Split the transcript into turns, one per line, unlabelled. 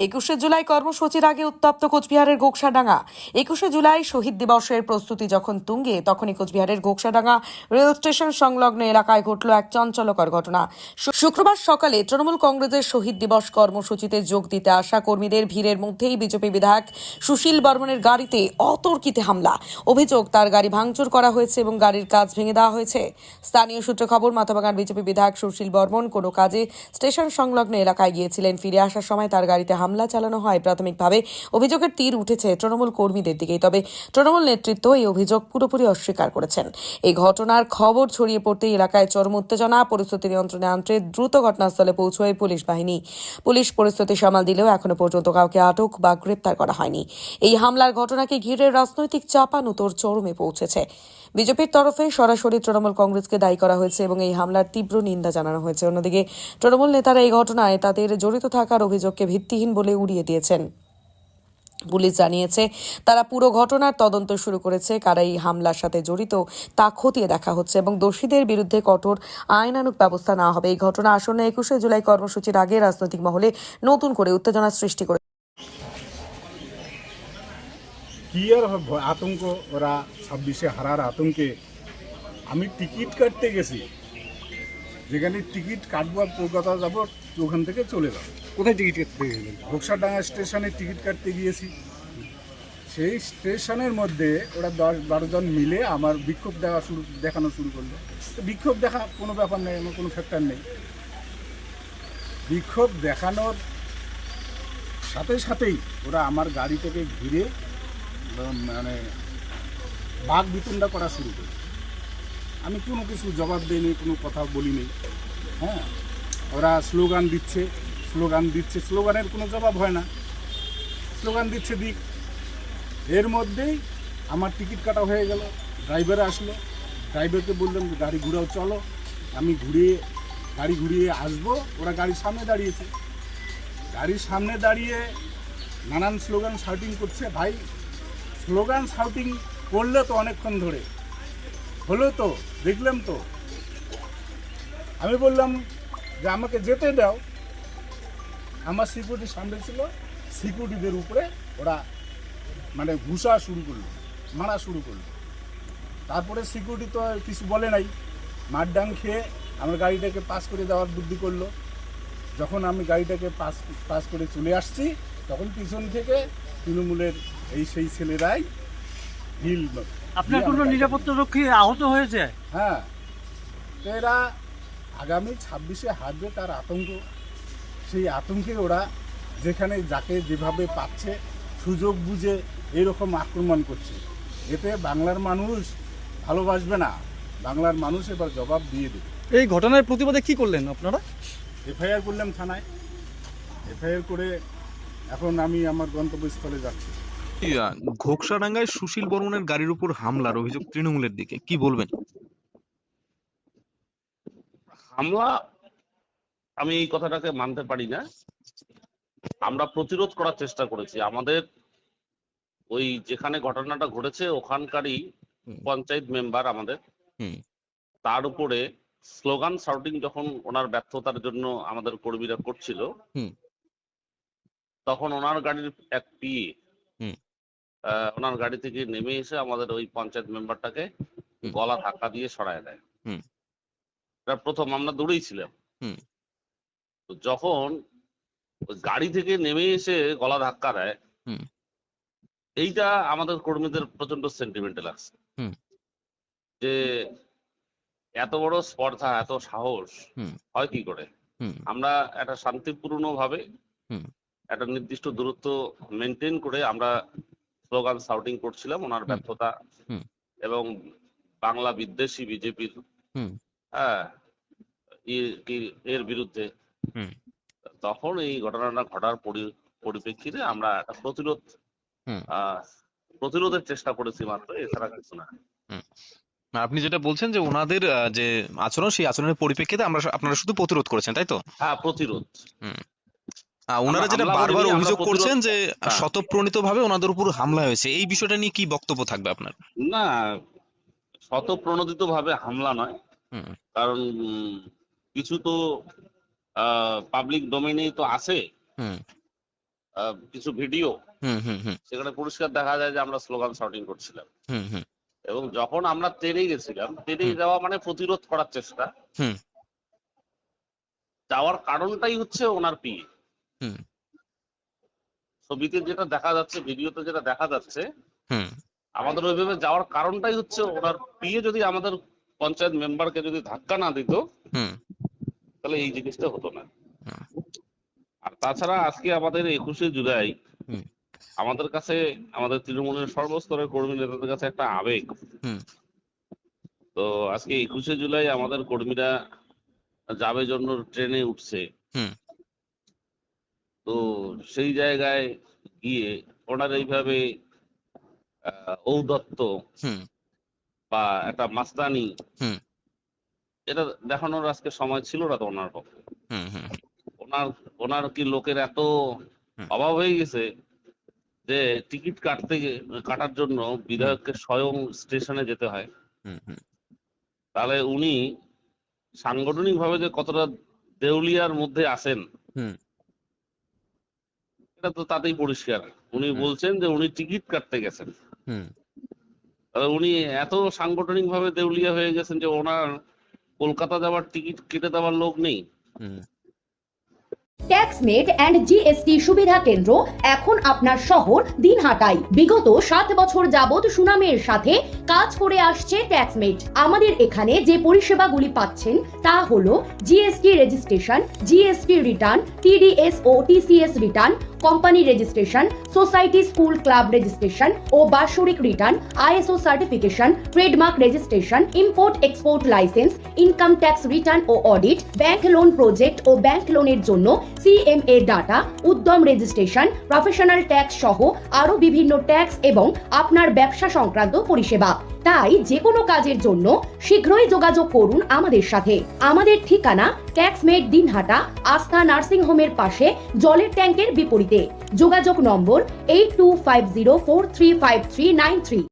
একুশে জুলাই কর্মসূচির আগে উত্তপ্ত কোচবিহারের গোকসাডাঙ্গা। 21শে জুলাই শহীদ দিবসের প্রস্তুতি যখন তুঙ্গে, তখনই কোচবিহারের গোকসাডাঙ্গা রেল স্টেশন সংলগ্ন এলাকায় ঘটল এক চাঞ্চল্যকর ঘটনা। শুক্রবার সকালে তৃণমূল কংগ্রেসের শহীদ দিবস কর্মসূচিতে যোগ দিতে আসা কর্মীদের ভিড়ের মধ্যেই বিজেপি বিধায়ক সুশীল বর্মনের গাড়িতে অতর্কিতে হামলা। অভিযোগ, তার গাড়ি ভাঙচুর করা হয়েছে এবং গাড়ির কাঁচ ভেঙে দেওয়া হয়েছে। স্থানীয় সূত্রে খবর, মাথাভাঙার বিজেপি বিধায়ক সুশীল বর্মন কোনো কাজে স্টেশন সংলগ্ন এলাকায় গিয়েছিলেন। ফিরে আসার সময় তার গাড়িতে হামলা চালানো হয়। প্রাথমিকভাবে অভিযোগের তীর উঠেছে তৃণমূল কর্মীদের দিকেই, তবে তৃণমূল নেতৃত্ব এই অভিযোগ পুরোপুরি অস্বীকার করেছেন। এই ঘটনার খবর ছড়িয়ে পড়তেই এলাকায় চরম উত্তেজনা। পরিস্থিতি নিয়ন্ত্রণে আনতে দ্রুত ঘটনাস্থলে পৌঁছয় পুলিশ বাহিনী। পুলিশ পরিস্থিতি সামাল দিলেও এখনো পর্যন্ত কাউকে আটক বা গ্রেপ্তার করা হয়নি। এই হামলার ঘটনাকে ঘিরে রাজনৈতিক চাপানুতোর চরমে পৌঁছেছে। বিজেপির তরফে সরাসরি তৃণমূল কংগ্রেসকে দায়ী করা হয়েছে এবং এই হামলার তীব্র নিন্দা জানানো হয়েছে। অন্যদিকে তৃণমূল নেতারা এই ঘটনায় তাদের জড়িত থাকার অভিযোগকে ভিত্তিহীন বলে উড়িয়ে দিয়েছেন। পুলিশ জানিয়েছে তারা পুরো ঘটনার তদন্ত শুরু করেছে। কারা এই হামলার সাথে জড়িত তা খতিয়ে দেখা হচ্ছে এবং দোষীদের বিরুদ্ধে কঠোর আইনানুগ ব্যবস্থা নেওয়া হবে। এই ঘটনা আসন্ন 21শে জুলাই কর্মসূচির আগে রাজনৈতিক মহলে নতুন করে উত্তেজনা সৃষ্টি করে।
কি আর আতঙ্ক, ওরা 26শে হারার আতঙ্কে আমি টিকিট কাটতে গেছি, যেখানে টিকিট কাটবো আর কলকাতা যাবো, ওখান থেকে চলে যাবো।
কোথায় টিকিট কাটতে গেলেন?
ঘোকসাডাঙ্গা স্টেশনে টিকিট কাটতে গিয়েছি। সেই স্টেশনের মধ্যে ওরা 10-12 জন মিলে আমার বিক্ষোভ দেখানো শুরু করলো। তো বিক্ষোভ দেখা কোনো ব্যাপার নেই, আমার কোনো ফ্যাক্টর নেই। বিক্ষোভ দেখানোর সাথে সাথেই ওরা আমার গাড়ি থেকে ঘিরে মানে বাঘ বিতণ্ডা করা শুরু করে। আমি কোনো কিছু জবাব দিইনি, কোনো কথা বলিনি। হ্যাঁ, ওরা স্লোগান দিচ্ছে, স্লোগানের কোনো জবাব হয় না। স্লোগান দিচ্ছে দিক। এর মধ্যেই আমার টিকিট কাটা হয়ে গেল। ড্রাইভার আসলো, ড্রাইভারকে বললাম গাড়ি ঘুরাও, চলো। আমি গাড়ি ঘুরিয়ে আসবো। ওরা গাড়ির সামনে দাঁড়িয়েছে। গাড়ির সামনে দাঁড়িয়ে নানান স্লোগান শাউটিং করছে। ভাই, স্লোগান শাউটিং করলে তো অনেকক্ষণ ধরে হলো, তো দেখলাম তো। আমি বললাম যে আমাকে যেতে দাও। আমার সিকিউরিটি সামনে ছিল, সিকিউরিটিদের উপরে ওরা মানে ঘুষা শুরু করলো, মারা শুরু করলো। তারপরে সিকিউরিটি তো আর কিছু বলে নাই, মারডাং খেয়ে আমার গাড়িটাকে পাস করে দেওয়ার বুদ্ধি করলো। যখন আমি গাড়িটাকে পাস করে চলে আসছি, তখন পিছন থেকে তৃণমূলের সেই ছেলেরাই ঢিল।
আপনার কোনো নিরাপত্তা রক্ষী আহত হয়েছে?
হ্যাঁ, তো এরা আগামী 26শে হারবে তার আতঙ্ক। সেই আতঙ্কে ওরা যেখানে যাকে যেভাবে পাচ্ছে সুযোগ বুঝে এরকম আক্রমণ করছে। এতে বাংলার মানুষ ভালোবাসবে না। বাংলার মানুষ এবার জবাব দিয়ে দেবে।
এই ঘটনার প্রতিবাদে কি করলেন আপনারা?
এফআইআর করলাম থানায়। এফআইআর করে এখন আমি আমার গন্তব্যস্থলে যাচ্ছি।
ঘোকসাডাঙ্গায় সুশীল বর্মনের গাড়ির উপর হামলার অভিযোগ তৃণমূলের দিকে, কি বলবেন?
হামলা, আমি এই কথাটাকে মানতে পারি না। আমরা প্রতিরোধ করার চেষ্টা করেছি। আমাদের ওই যেখানে ঘটনাটা ঘটেছে ওখানকারই পঞ্চায়েত মেম্বার আমাদের, তার উপরে স্লোগান শাউটিং যখন ওনার ব্যর্থতার জন্য আমাদের কর্মীরা করছিল, তখন ওনার গাড়ির এক পিএ ওনার গাড়ি থেকে নেমে এসে আমাদের ওই পঞ্চায়েত মেম্বারটাকে গলা ধাক্কা দিয়ে সরায় দেয়। প্রথম আমরা দৌড়েই ছিলাম। তো যখন গাড়ি থেকে নেমে এসে গলা ধাক্কা দেয়, এইটা আমাদের কর্মীদের প্রচন্ড সেন্টিমেন্টাল লাগছে যে এত বড় স্পর্ধা, এত সাহস হয় কি করে। আমরা একটা শান্তিপূর্ণ ভাবে একটা নির্দিষ্ট দূরত্ব মেনটেন করে আমরা স্লোগান শাউটিং করছিলাম ওনার ব্যর্থতা এবং বাংলা বিদ্বেষী বিজেপির এর বিরুদ্ধে। তখন এই ঘটনাটা ঘটার পরিপ্রেক্ষিতে আমরা একটা প্রতিরোধের চেষ্টা করেছি মাত্র, এছাড়া কিছু না।
আপনি যেটা বলছেন যে ওনাদের যে আচরণ, সেই আচরণের পরিপ্রেক্ষিতে আপনারা শুধু প্রতিরোধ করেছেন, তাই তো?
হ্যাঁ, প্রতিরোধ।
ওনারা যেটা বারবার অভিযোগ করছেন যে
হ্যাঁ।
স্বতঃপ্রণীত ভাবে ওনাদের উপর হামলা হয়েছে, এই বিষয়টা নিয়ে কি বক্তব্য থাকবে আপনার?
না, স্বতঃপ্রণোদিত ভাবে হামলা নয়। কারণ কিছু তো পাবলিক ডোমেইনেই তো আছে কিছু ভিডিও,
হুম হুম হুম
সেখানে পরিষ্কার দেখা যায় যে আমরা স্লোগান শাউটিং করছিলাম।
হুম হুম
এবং যখন আমরা তেড়ে গেছিলাম, তেড়ে যাওয়া মানে প্রতিরোধ করার চেষ্টা,
হুম
যাওয়ার কারণটাই হচ্ছে ওনার পিএ।
হুম
ছবিতে যেটা দেখা যাচ্ছে, ভিডিওতে যেটা দেখা যাচ্ছে,
হুম
আমাদের ওইভাবে যাওয়ার কারণটাই হচ্ছে ওনার পিএ। যদি আমাদের পঞ্চায়েত মেম্বারকে যদি ধাক্কা না দিত,
হুম
তাহলে এই জিনিসটা হতো না।
হুম
আর তাছাড়া আজকে আমাদের 21শে জুলাই
হুম
আমাদের কাছে, আমাদের তৃণমূলের সর্বস্তরের কর্মী নেতাদের কাছে একটা আবেগ।
হুম
তো আজকে 21শে জুলাই আমাদের কর্মীরা যাবে জন্য ট্রেনে উঠছে।
হুম
তো সেই জায়গায় গিয়ে ওনার এইভাবে ঔদ্ধত্য
হুম
বা একটা মাস্তানি,
হুম
এটা দেখানোর আজকে সময় ছিল না তো ওনার পক্ষে।
হুম হুম
ওনার ওনার কি লোকের এত
হুম।
অভাব হয়ে গেছে যে টিকিট কাটার জন্য বিধায়ককে স্বয়ং স্টেশনে যেতে হয়?
হুম হুম
তাহলে উনি সাংগঠনিক ভাবে যে কতটা দেউলিয়ার মধ্যে আছেন,
হুম
এটা তো তাতেই পরিষ্কার। উনি বলছেন যে উনি টিকিট কাটতে গেছেন।
হুম
তাহলে উনি এত সাংগঠনিক ভাবে দেউলিয়া হয়ে গেছেন যে ওনার কলকাতা যাওয়ার টিকিট কেটে দেওয়ার লোক নেই।
হুম
ট্যাক্সমেট অ্যান্ড জিএসটি সুবিধা কেন্দ্র এখন আপনার শহর দিনহাটায়। বিগত 7 বছর যাবৎ সুনামের সাথে কাজ করে আসছে ট্যাক্সমেট। আমাদের এখানে যে পরিষেবাগুলি পাচ্ছেন তা হলো GST registration, GST return, TDS ও TCS return, company registration, society school club registration ও বাৎসরিক return, ISO certification, trademark registration, import export licence, income tax return ও অডিট, ব্যাংক লোন প্রজেক্ট ও ব্যাংক লোনের জন্য CMA data, Udyam registration, professional tax সহ আরো বিভিন্ন ট্যাক্স এবং আপনার ব্যবসা সংক্রান্ত পরিষেবা। তাই যে কোনো কাজের জন্য শীঘ্রই যোগাযোগ করুন আমাদের সাথে। আমাদের ঠিকানা ট্যাক্সমেট দিনহাটা, আস্থা নার্সিং হোমের পাশে, জলের ট্যাঙ্কের বিপরীতে। যোগাযোগ নম্বর 8250435393।